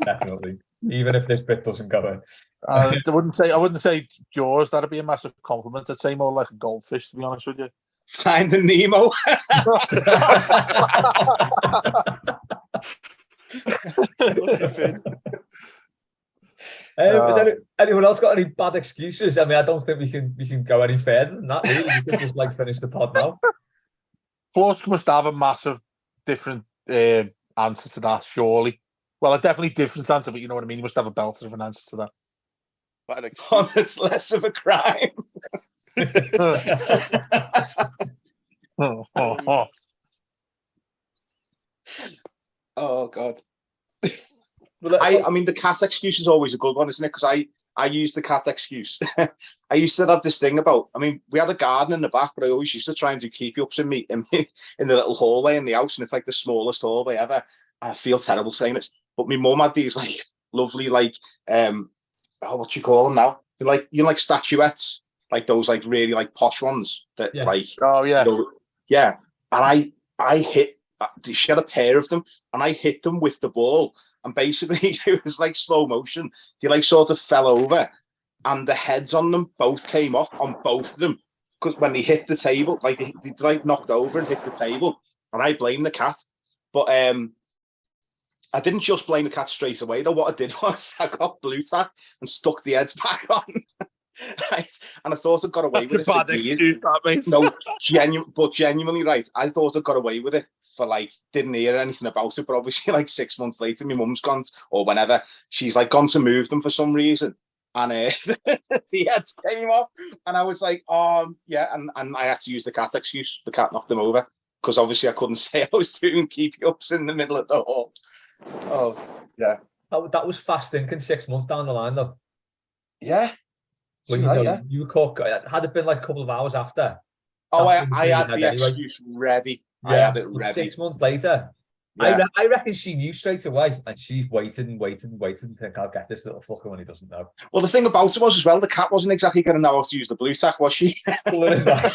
Definitely. Even if this bit doesn't go in. I wouldn't say Jaws. That'd be a massive compliment. I'd say more like a goldfish, to be honest with you. Finding Nemo. Has anyone else got any bad excuses? I mean, I don't think we can go any further than that. Really, we can just finish the pod now. Flush must have a massive different answer to that, surely. Well, a definitely different answer, but you know what I mean. You must have a belter of an answer to that. It's less of a crime. Oh God. Well, I mean, the cat excuse is always a good one, isn't it? Because I use the cat excuse. I used to have this thing about. I mean, we had a garden in the back, but I always used to try and do keepy ups in the little hallway in the house, and it's like the smallest hallway ever. I feel terrible saying this, but my mum had these like lovely what do you call them now? Like statuettes, like those like really like posh ones that like. Oh yeah, yeah. And I hit. She had a pair of them, and I hit them with the ball. And basically, it was like slow motion. He like sort of fell over, and the heads on them both came off on both of them because when they hit the table, like they like knocked over and hit the table. And I blame the cat, but I didn't just blame the cat straight away. Though what I did was I got blue tack and stuck the heads back on. Right, and I thought I got away with it. Bad excuse, that mate. No, genuinely, right. I thought I got away with it for like didn't hear anything about it, but obviously like 6 months later, my mum's gone or whenever she's like gone to move them for some reason, and the heads came off, and I was like, yeah, and I had to use the cat excuse. The cat knocked them over because obviously I couldn't say I was doing keepy ups in the middle of the hall. Oh yeah, that was fast thinking. 6 months down the line, though. Yeah. When you were caught, had it been like a couple of hours after? Oh, I had the excuse ready. Yeah, I had it ready. 6 months later, yeah. I reckon she knew straight away, and she's waited and think I'll get this little fucker when he doesn't know. Well, the thing about it was as well, the cat wasn't exactly going to know how to use the blue tack, was she? What is that?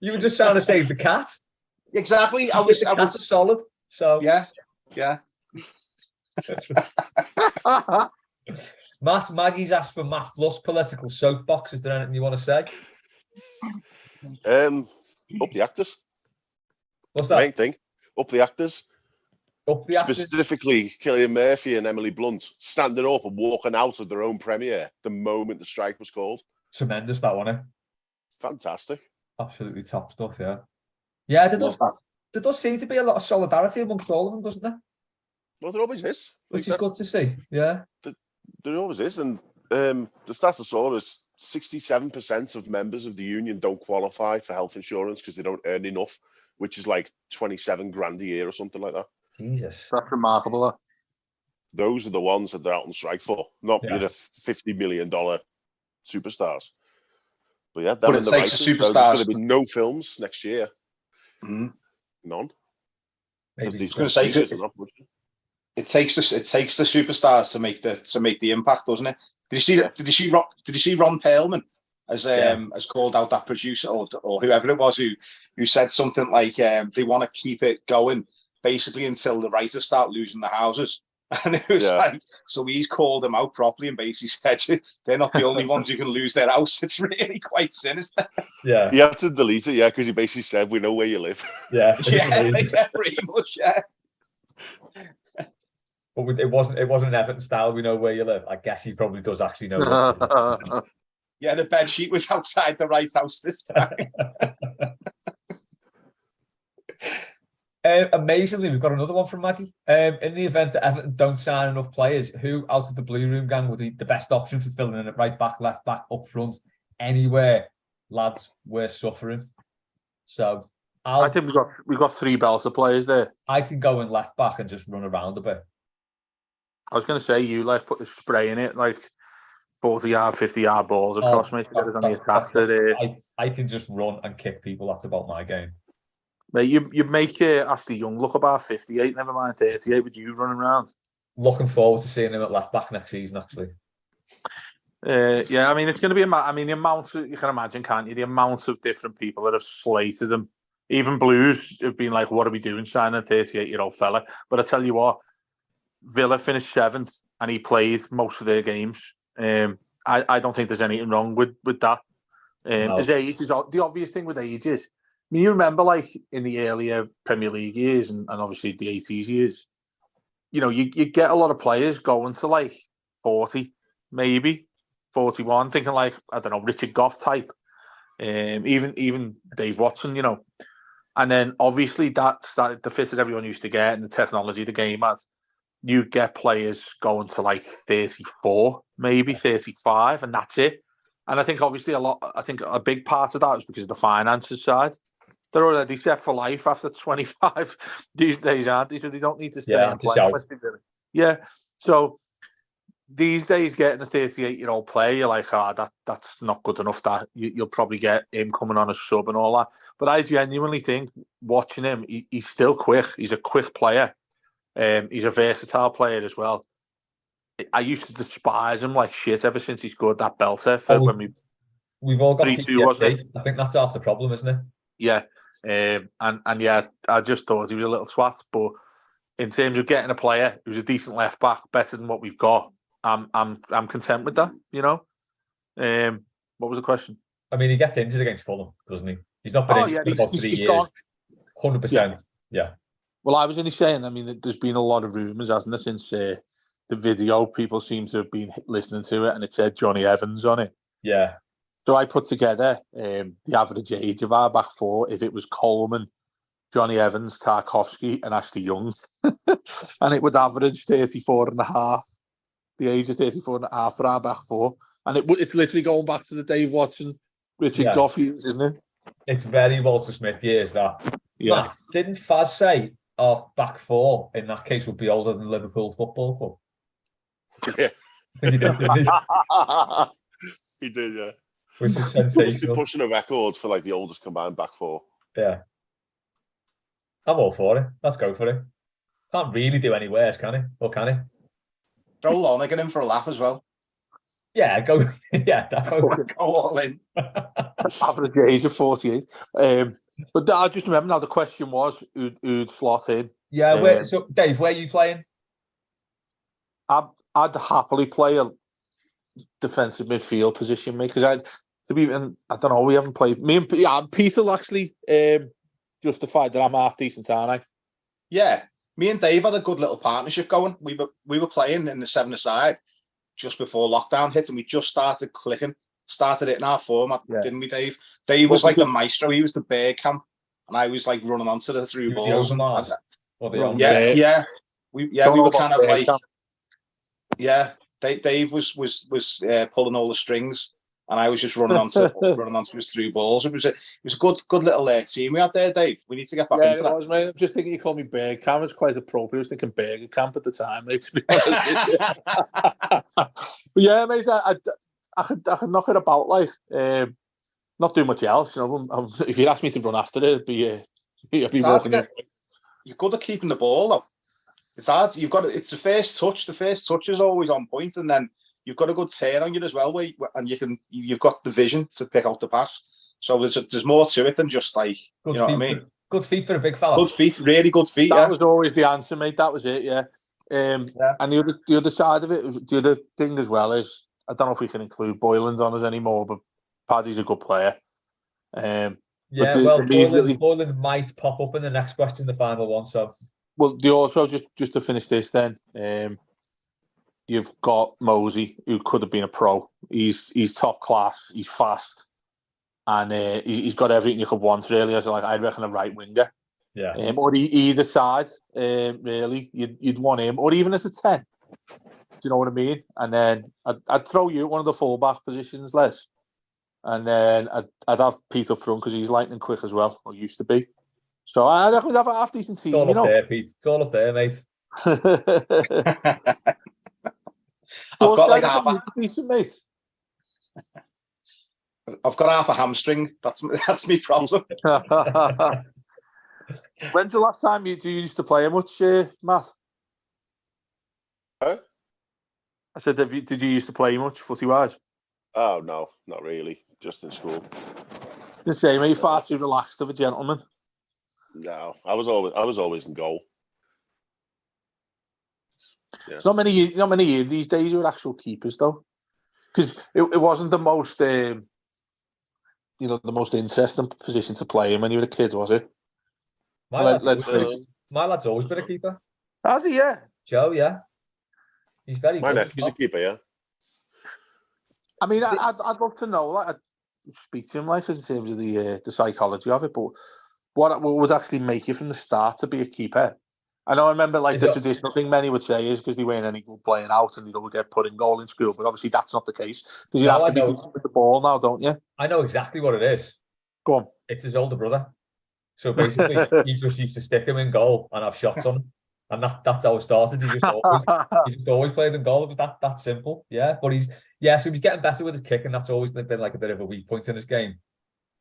you were just trying to save the cat. Exactly. I was solid. So yeah. Maggie's asked for Matt Fluss political soapbox. Is there anything you want to say? Up the actors. What's that? The main thing. Up the actors. Up the actors. Specifically, Cillian Murphy and Emily Blunt standing up and walking out of their own premiere the moment the strike was called. Tremendous, that one. Fantastic. Absolutely top stuff. Yeah. Yeah. There does seem to be a lot of solidarity amongst all of them, doesn't there? Well, there always is. Which is good to see. Yeah. There always is, and the stats I saw is 67% of members of the union don't qualify for health insurance because they don't earn enough, which is like 27 grand a year or something like that. Jesus, that's remarkable. Those are the ones that they're out on strike for, not your $50 million superstars. But yeah, but it takes the superstars. There's going to be no films next year. Mm-hmm. None. I was going to say it takes the superstars to make the impact, doesn't it? Did you see Ron Perlman as called out that producer or whoever it was who said something like they want to keep it going basically until the writers start losing their houses. And it was like, so he's called them out properly and basically said they're not the only ones who can lose their house. It's really quite sinister. Yeah, you have to delete it, because he basically said, "We know where you live." Yeah, pretty much. Yeah. But it wasn't Everton style. We know where you live. I guess he probably does actually know. Yeah, the bed sheet was outside the right house this time. Amazingly, we've got another one from Maggie. In the event that Everton don't sign enough players, who out of the Blue Room gang would be the best option for filling in at right back, left back, up front, anywhere? Lads, we're suffering. So I think we've got three belts of players there. I can go in left back and just run around a bit. I was going to say you put the spray in it 40-yard, 50-yard balls across me to get it on the attack. I can just run and kick people. That's about my game. Mate, you make Ashley Young look about 58, never mind 38, with you running around. Looking forward to seeing him at left back next season, actually. Yeah, I mean, it's going to be the amount you can imagine, can't you? The amount of different people that have slated them. Even Blues have been like, what are we doing signing a 38-year-old fella? But I tell you what, Villa finished 7th and he played most of their games. I don't think there's anything wrong with that. No. His age is the obvious thing with age is. I mean, you remember in the earlier Premier League years and obviously the 80s years, you get a lot of players going to 40, maybe 41, thinking I don't know, Richard Gough type, even Dave Watson, and then obviously that started the fittest everyone used to get and the technology the game had. You get players going to 34, maybe 35, and that's it. And I think obviously a big part of that is because of the finances side. They're already set for life after 25 these days, aren't they? So they don't need to stay and play. Yeah. So these days, getting a 38-year-old player, you're like, that's not good enough. That you'll probably get him coming on a sub and all that. But I genuinely think watching him, he's still quick. He's a quick player. He's a versatile player as well. I used to despise him like shit ever since he scored that belter for when we've all got 3-2, wasn't it? I think that's half the problem, isn't it? Yeah. And yeah, I just thought he was a little swat. But in terms of getting a player who's a decent left back, better than what we've got, I'm content with that. You know. What was the question? I mean, he gets injured against Fulham, doesn't he? He's not been injured for about 3 years. 100%. Yeah. Well, I was only saying. I mean, there's been a lot of rumours, hasn't there, since the video? People seem to have been listening to it, and it said Jonny Evans on it. Yeah. So I put together the average age of our back four if it was Coleman, Jonny Evans, Tarkowski, and Ashley Young, and it would average 34 and a half. The age of 34 and a half for our back four, and it's literally going back to the Dave Watson, Richard Gough years, isn't it? It's very Walter Smith years, that. Yeah. Matt, didn't Faz say our back four in that case would be older than Liverpool Football Club? Yeah. He did, didn't he? He did, yeah. Which is sensational. Pushing a record for like the oldest combined back four. Yeah. I'm all for it. Let's go for it. Can't really do any worse, can he? Or can he? Throw Lonergan in for a laugh as well. Yeah, go. Yeah, go all in. Average age of 48. But I just remember now the question was who'd slot in. Yeah, so Dave, where are you playing? I'd happily play a defensive midfield position, mate, because I don't know, we haven't played. Peter will actually justified that I'm half decent, aren't I? Yeah. Me and Dave had a good little partnership going. We were playing in the 7-a-side just before lockdown hit, and we just started clicking. Started it in our format, didn't we, Dave? Dave was like the maestro. He was the Bergkamp, and I was like running onto the through balls. We were kind of like, Dave was pulling all the strings, and I was just running onto his through balls. It was a good little team we had there, Dave. We need to get back into that. Mate. I'm just thinking you call me Bergkamp. It's quite appropriate. I was thinking Bergkamp at the time, mate, to be honest. But yeah, mate, I could knock it about, like, not do much else. You know, if you'd ask me to run after it, it'd be you're good at keeping the ball, though. It's hard. It's the first touch. The first touch is always on point, and then you've got a good turn on you as well, you've got the vision to pick out the pass. So there's more to it than just like, good, you know what I mean? Good feet for a big fella. Good feet, really good feet. That was always the answer, mate. That was it, yeah. And the other side of it, the other thing as well is, I don't know if we can include Boylan on us anymore, but Paddy's a good player. Boylan might pop up in the next question, the final one. So, well, they also just to finish this, then you've got Mosey, who could have been a pro. He's top class. He's fast, and he's got everything you could want, really. As I reckon, a right winger. Yeah. Or either side, really, you'd want him, or even as a 10. Do you know what I mean? And then I'd throw you at one of the full-back positions, Les. And then I'd have Pete up front because he's lightning quick as well, or used to be. So I reckon we'd have a half-decent team, It's all up there, Pete. It's all up there, mate. I've got like half a decent, mate. I've got half a hamstring. That's my problem. When's the last time you used to play much, Matt? Huh? I said, did you used to play much, footy-wise? Oh, no, not really. Just in school. The same, are you far too relaxed of a gentleman? No, I was always in goal. Yeah. It's not many these days who are actual keepers, though, because it wasn't the most, the most interesting position to play in when you were a kid, was it? My lad's always been a keeper. Has he? Yeah. Joe, yeah. He's very good. My nephew's a keeper, yeah. I mean, I'd love to know, like, I'd speak to him, like, in terms of the psychology of it, but what would actually make you from the start to be a keeper? I remember, like, the traditional thing many would say is because they weren't any good playing out and they'd all get put in goal in school, but obviously that's not the case, because you have to be decent with the ball now, don't you? I know exactly what it is. Go on. It's his older brother. So basically, he just used to stick him in goal and have shots on him. And that's how it started. He just always played in goal. It was that simple. Yeah. But so he's getting better with his kick, and that's always been like a bit of a weak point in his game.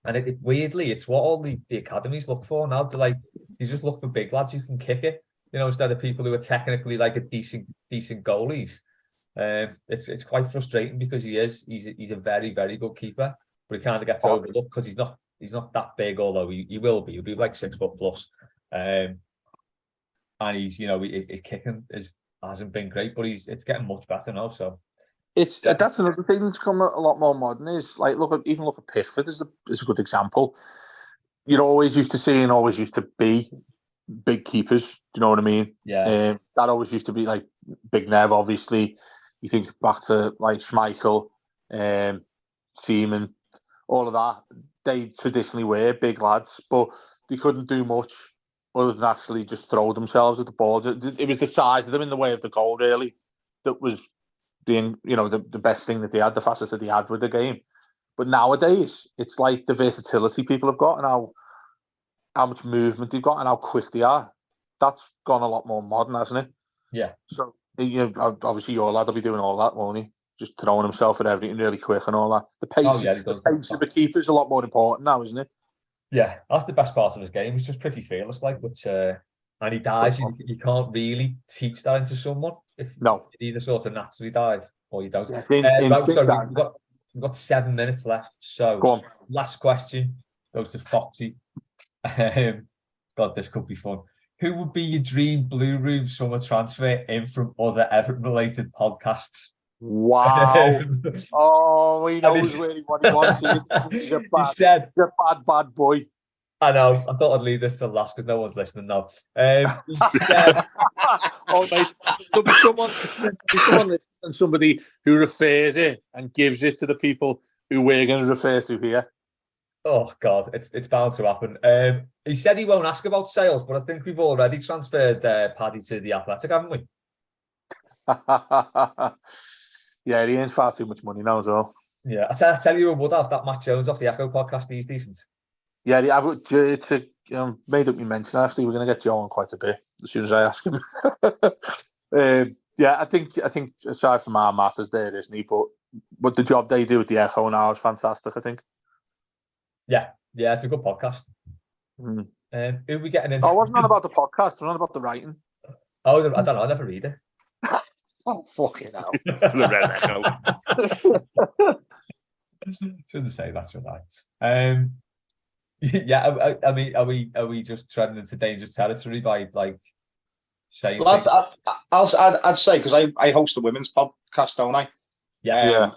And it weirdly, it's what all the academies look for now. They're like, you just look for big lads who can kick it, instead of people who are technically like a decent goalies. It's quite frustrating because he's a very, very good keeper, but he kind of gets overlooked because he's not that big, although he will be. He'll be like 6 foot plus. And he's, his kicking hasn't been great, but it's getting much better now. So that's another thing that's come a lot more modern. Is like look at Pickford is a good example. You're always used to be big keepers. Do you know what I mean? Yeah. That always used to be like Big Nev. Obviously, you think back to like Schmeichel, Seaman, all of that. They traditionally were big lads, but they couldn't do much other than actually just throw themselves at the ball. It was the size of them in the way of the goal, really, that was being, the best thing that they had, the fastest that they had with the game. But nowadays, it's like the versatility people have got and how much movement they've got and how quick they are. That's gone a lot more modern, hasn't it? Yeah. So, obviously your lad will be doing all that, won't he? Just throwing himself at everything really quick and all that. The pace of the keeper is a lot more important now, isn't it? Yeah, that's the best part of his game. He's just pretty fearless, and he dives. You can't really teach that into someone. You either sort of naturally dive or you don't. We've got 7 minutes left. So, last question goes to Foxy. God, this could be fun. Who would be your dream Blue Room summer transfer in from other Everton-related podcasts? Wow. He knows really what he wants. He's a bad boy. I know. I thought I'd leave this to last because no one's listening now. He said, mate, there'll be someone listening, somebody who refers it and gives it to the people who we're going to refer to here. Oh, God, it's bound to happen. He said he won't ask about sales, but I think we've already transferred Paddy to the Athletic, haven't we? Yeah, he earns far too much money now as well. Yeah, I tell you who would have that Matt Jones off the Echo podcast. He's decent. Yeah, I would. It's made up me mention. Actually, we're going to get Joe on quite a bit as soon as I ask him. I think aside from our matters there, isn't he? But the job they do with the Echo now is fantastic. I think. Yeah, it's a good podcast. Who are we getting into? I wasn't on about the podcast. I'm on about the writing. Oh, I don't know. I never read it. Oh, fucking hell. The Red Echo. Shouldn't say that, should I? Yeah, I mean, are we just treading into dangerous territory by saying? Well, I'd say because I host the women's podcast, don't I? Yeah.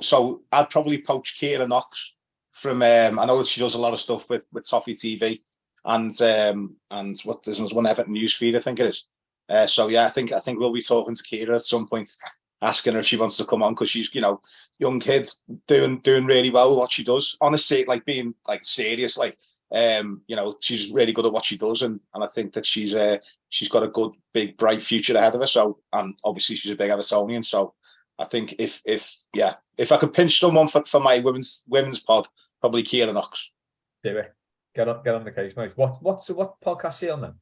So I'd probably poach Kira Knox from. I know that she does a lot of stuff with Toffee TV and there's one Everton newsfeed, I think it is. I think we'll be talking to Kira at some point, asking her if she wants to come on because she's young kid doing really well with what she does. Honestly, being serious, she's really good at what she does, and I think that she's got a good big bright future ahead of her. So, and obviously she's a big Evertonian. So I think if I could pinch someone for my women's pod, probably Kira Knox. Do it. Get on the case, mate. What podcast is she on then?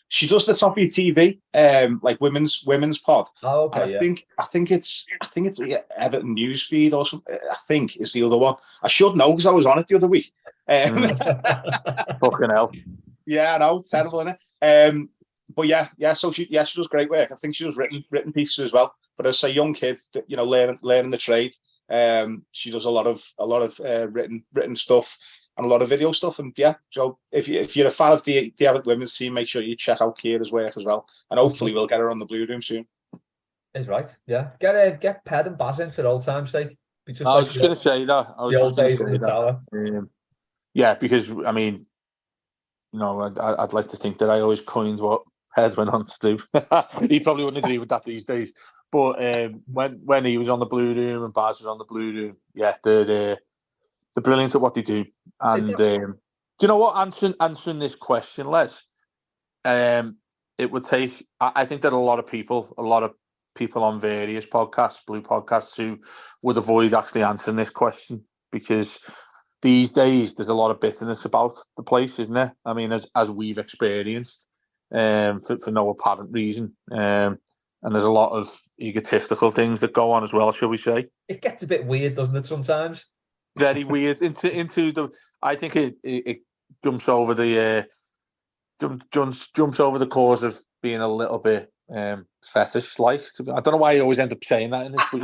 She does the Toffee TV, women's pod. Oh, okay. And I think it's Everton newsfeed or something. I think is the other one. I should know because I was on it the other week. Fucking hell. Yeah, I know, terrible, isn't it? But yeah. So she does great work. I think she does written pieces as well. But as a young kid, learning the trade, she does a lot of written stuff. And a lot of video stuff, and so if you're a fan of the Everton women's team, make sure you check out Kira's work as well, and hopefully we'll get her on the Blue Room soon. Is right, yeah. Get Ped and Baz in for old time's sake. I was just going to say that. The old days in the tower. Yeah, because I mean, I'd like to think that I always coined what Ped went on to do. He probably wouldn't agree with that these days, but when he was on the Blue Room and Baz was on the Blue Room, they're brilliant at what they do. And do you know what? Answering this question, Les, it would take. I think that a lot of people, a lot of people on various podcasts, Blue podcasts, who would avoid actually answering this question, because these days there's a lot of bitterness about the place, isn't there? I mean, as we've experienced, for no apparent reason, and there's a lot of egotistical things that go on as well, shall we say? It gets a bit weird, doesn't it? Sometimes very weird. Into the, I think it jumps over the jumps over the cause of being a little bit fetish like. I don't know why I always end up saying that in this, but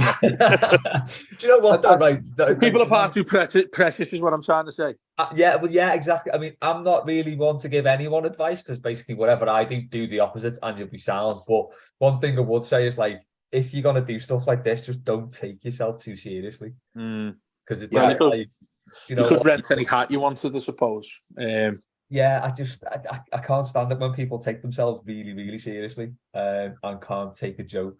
do you know what though, right? People are far too precious is what I'm trying to say. Yeah, exactly. I mean, I'm not really one to give anyone advice, because basically whatever I do the opposite and you'll be sound. But one thing I would say is, like, if you're gonna do stuff like this, just don't take yourself too seriously. Because it's like, you could rent any hat you wanted, I suppose. Yeah, I can't stand it when people take themselves really, really seriously, and can't take a joke.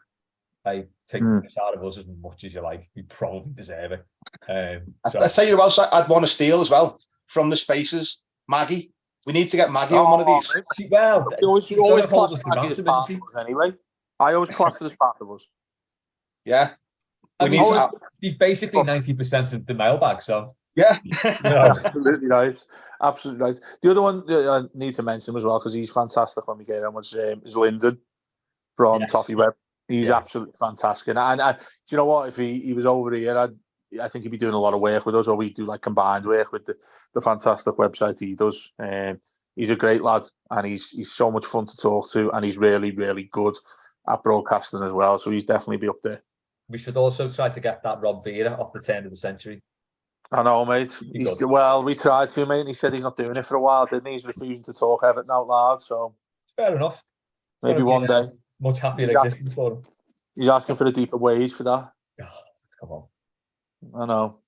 Like, take this out of us as much as you like. We probably deserve it. I tell you what, I'd want to steal as well from the Spaces. Maggie, we need to get Maggie on one of these. Well, you always class Maggie as part of us anyway. I always class it as part of us. Yeah, he's basically 90% of the mailbag, so. Yeah, absolutely right. Absolutely right. The other one I need to mention as well, because he's fantastic when we get him, is Lyndon from Toffee Web. He's absolutely fantastic. And you know what? If he was over here, I think he'd be doing a lot of work with us, or we do like combined work with the fantastic website he does. He's a great lad, and he's so much fun to talk to, and he's really, really good at broadcasting as well. So he's definitely be up there. We should also try to get that Rob Vera off the turn of the century. I know, mate. Well, we tried to, mate, and he said he's not doing it for a while, didn't he? He's refusing to talk Everton out loud, so... It's fair enough. Maybe one day. Much happier existence for him. He's asking for a deeper wage for that. Oh, come on. I know.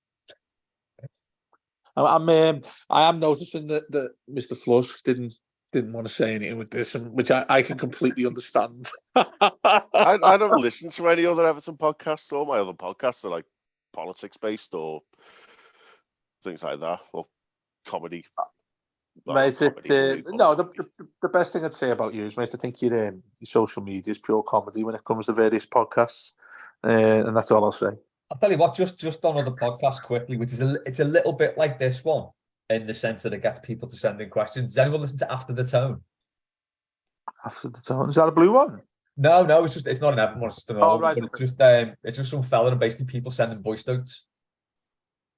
I am noticing that Mr. Flush didn't want to say anything with this, which I can completely understand. I don't listen to any other Everton podcasts. All my other podcasts are like politics-based or things like that, or comedy. Mate, the best thing I'd say about you is, mate, I think your social media is pure comedy when it comes to various podcasts, and that's all I'll say. I'll tell you what, just on other podcasts quickly, which is it's a little bit like this one in the sense that it gets people to send in questions. Does anyone listen to After the Tone? After the Tone, is that a blue one? No, it's not an Everton one. It's just an old one. It's just some fella, and basically people sending voice notes.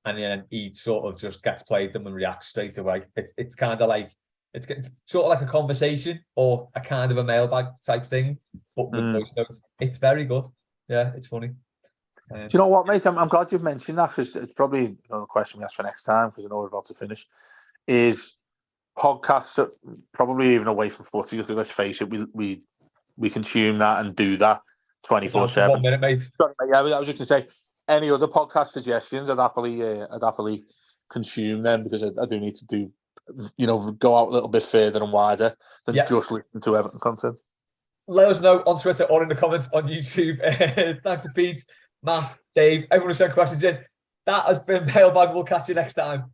And then he sort of just gets played them and reacts straight away. It's kind of like it's sort of like a conversation or a kind of a mailbag type thing, but with voice notes. It's very good. Yeah, it's funny. Do you know what, mate? I'm glad you've mentioned that, because it's probably another question we ask for next time, because I know we're about to finish. Is podcasts probably even away from footy? Because let's face it, we consume that and do that 24/7. 1 minute, mate. Sorry, mate. Yeah, I was just going to say. Any other podcast suggestions? I'd happily consume them, because I do need to go out a little bit further and wider than just listen to Everton content. Let us know on Twitter or in the comments on YouTube. Thanks to Pete, Matt, Dave, everyone who sent questions in. That has been Mailbag. We'll catch you next time.